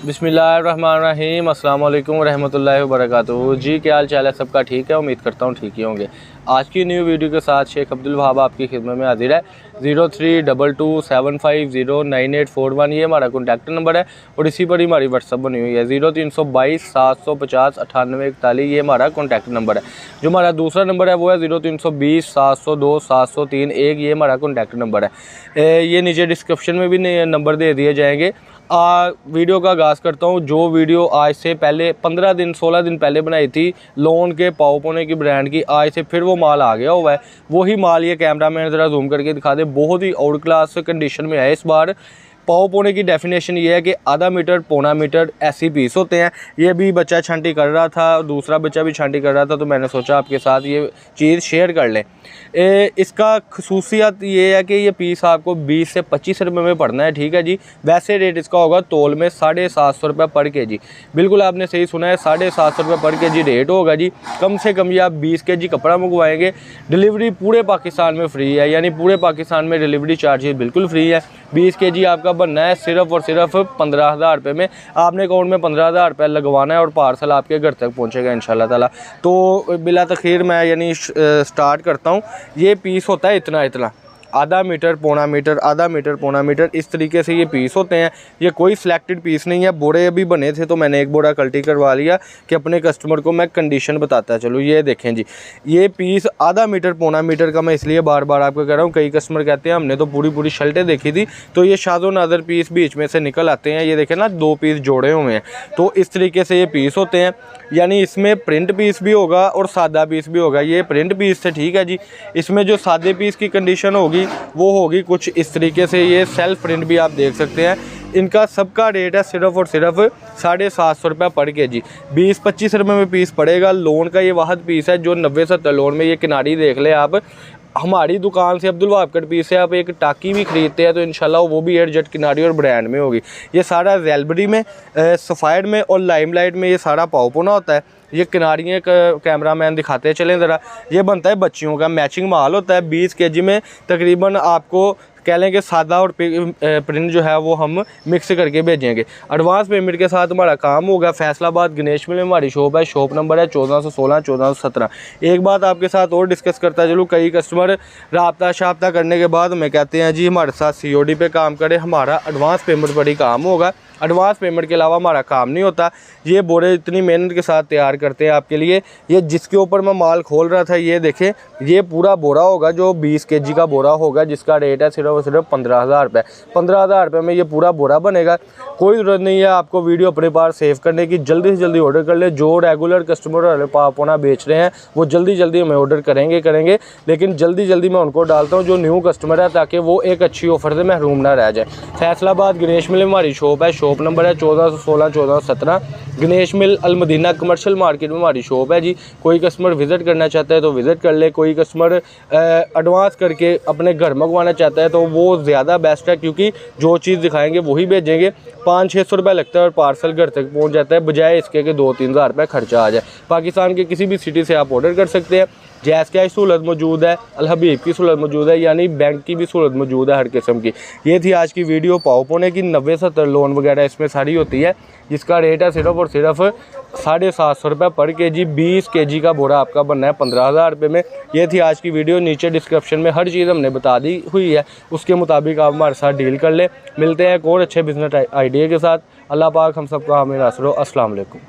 बिस्मिल्लाहिर्रहमानिर्रहीम, अस्सलाम वालेकुम रहमतुल्लाहि व बरकातुहू। जी क्या हाल चाल है? सबका ठीक है, उम्मीद करता हूँ ठीक ही होंगे। आज की न्यू वीडियो के साथ शेख अब्दुल वहाब आपकी खिदमत में हाजिर है। 032275098841 ये हमारा कॉन्टैक्ट नंबर है और इसी पर ही हमारी व्हाट्सअप बनी हुई है। 0322750750 ये हमारा कॉन्टैक्ट नंबर है। जो हमारा दूसरा नंबर है वो है 0320702701 ये हमारा कॉन्टैक्ट नंबर है। ये नीचे डिस्क्रिप्शन में भी नंबर दे दिए जाएंगे। वीडियो का आगाज़ करता हूँ। जो वीडियो आज से पहले 16 दिन पहले बनाई थी लोन के पाओपोने की ब्रांड की, आज से फिर वो माल आ गया हुआ है। वही माल ये कैमरा मैन ज़रा जूम करके दिखा दे, बहुत ही आउट क्लास कंडीशन में है। इस बार पाओपोने की डेफिनेशन ये है कि आधा मीटर पौना मीटर ऐसी पीस होते हैं। ये भी बच्चा छांटी कर रहा था, दूसरा बच्चा भी छांटी कर रहा था, तो मैंने सोचा आपके साथ ये चीज़ शेयर कर लें। इसका खसूसियत ये है कि ये पीस आपको 20 से 25 रुपये में पड़ना है, ठीक है जी। वैसे रेट इसका होगा तोल में 750 रुपये पर केजी। बिल्कुल आपने सही सुना है, 750 रुपये पर केजी रेट होगा जी। कम से कम ये आप 20 केजी कपड़ा मंगवाएंगे, डिलीवरी पूरे पाकिस्तान में फ्री है, यानी पूरे पाकिस्तान में डिलीवरी चार्जेस बिल्कुल फ्री है। 20 केजी आपका बनना है सिर्फ और सिर्फ 15,000 रुपये में। आपने अकाउंट में 15,000 रुपये लगवाना है और पार्सल आपके घर तक पहुंचेगा इंशाल्लाह ताला। तो बिला तखीर मैं यानी स्टार्ट करता हूँ। ये पीस होता है इतना आधा मीटर पौना मीटर, आधा मीटर पौना मीटर, इस तरीके से ये पीस होते हैं। ये कोई सिलेक्टेड पीस नहीं है। बोरे अभी बने थे तो मैंने एक बोरा कल्टी करवा लिया कि अपने कस्टमर को मैं कंडीशन बताता चलो। ये देखें जी, ये पीस आधा मीटर पौना मीटर का मैं इसलिए बार बार आपको कह रहा हूँ। कई कस्टमर कहते हैं हमने तो पूरी शर्टें देखी थी, तो ये शादो नादर पीस बीच में से निकल आते हैं। ये देखें ना, 2 पीस जोड़े हुए हैं, तो इस तरीके से ये पीस होते हैं। यानी इसमें प्रिंट पीस भी होगा और सादा पीस भी होगा। ये प्रिंट पीस थे, ठीक है जी। इसमें जो सादे पीस की कंडीशन होगी वो होगी कुछ इस तरीके से। ये सेल्फ प्रिंट भी आप देख सकते हैं। इनका सबका रेट है सिर्फ और सिर्फ 750 रुपये पर केजी। 20-25 रुपये में पीस पड़ेगा। लोन का ये वाहद पीस है जो 90-70 लोन में। ये किनारी देख ले आप, हमारी दुकान से अब्दुल वहाब कट पीस से आप एक टाकी भी खरीदते हैं तो इंशाल्लाह वो भी एयर जेट किनारी और ब्रांड में होगी। ये सारा जेलबरी में, सफ़ायर में और लाइमलाइट में ये सारा पाओपोना होता है। ये किनारियाँ कैमरा मैन दिखाते चलें ज़रा। ये बनता है बच्चियों का, मैचिंग माल होता है। 20 केजी में तकरीबन आपको कह लें कि सादा और प्रिंट जो है वो हम मिक्स करके भेजेंगे। एडवांस पेमेंट के साथ हमारा काम होगा। फैसलाबाद गणेश मिल में हमारी शॉप है। शॉप नंबर है 1416 1417। एक बात आपके साथ और डिस्कस करता चलूँ। कई कस्टमर राब्ता शाब्ता करने के बाद हमें कहते हैं जी हमारे साथ COD पे काम करें, हमारा एडवांस पेमेंट पर ही काम होगा। एडवांस पेमेंट के अलावा हमारा काम नहीं होता। ये बोरे इतनी मेहनत के साथ तैयार करते हैं आपके लिए। ये जिसके ऊपर मैं माल खोल रहा था, ये देखें, ये पूरा बोरा होगा जो 20 केजी का बोरा होगा, जिसका रेट है सिर्फ और सिर्फ 15,000 रुपये। 15,000 रुपये में ये पूरा बोरा बनेगा। कोई ज़रूरत नहीं है आपको वीडियो अपने पास सेव करने की। जल्दी से जल्दी ऑर्डर कर ले। जो रेगुलर कस्टमर वाले पाओपोना बेच रहे हैं वो जल्दी हमें ऑर्डर करेंगे, लेकिन जल्दी मैं उनको डालता हूँ जो न्यू कस्टमर है, ताकि वो एक अच्छी ऑफ़र से महरूम ना रह जाए। फैसलाबाद गणेश मिल में हमारी शॉप है। शॉप नंबर है 1416 1417। गणेश मिल अलमदीना कमर्शियल मार्केट में हमारी शॉप है जी। कोई कस्टमर विज़िट करना चाहता है तो विज़िट कर ले। कोई कस्टमर एडवांस करके अपने घर मंगवाना चाहता है तो वो ज़्यादा बेस्ट है, क्योंकि जो चीज़ दिखाएंगे वही भेजेंगे। 500-600 रुपये लगता है और पार्सल घर तक पहुंच जाता है, बजाय इसके कि 2-3 हज़ार रुपये खर्चा आ जाए। पाकिस्तान के किसी भी सिटी से आप ऑर्डर कर सकते हैं। जैज़ कैश सहूलत मौजूद है, अल हबीब की सहूलत मौजूद है, यानी बैंक की भी सहूलत मौजूद है हर किस्म की। ये थी आज की वीडियो पाओपोने की। 90-70 लोन वगैरह इसमें सारी होती है, जिसका रेट है सिर्फ और सिर्फ 750 रुपये पर केजी। 20 केजी का बोरा आपका बनना है 15,000 रुपये में। ये थी आज की वीडियो। नीचे डिस्क्रिप्शन में हर चीज़ हमने बता दी हुई है, उसके मुताबिक आप हमारे साथ डील कर लें। मिलते हैं एक और अच्छे बिजनेस आइडिया के साथ। अल्लाह पाक हम सबका हमें नासरो। अस्सलाम वालेकुम।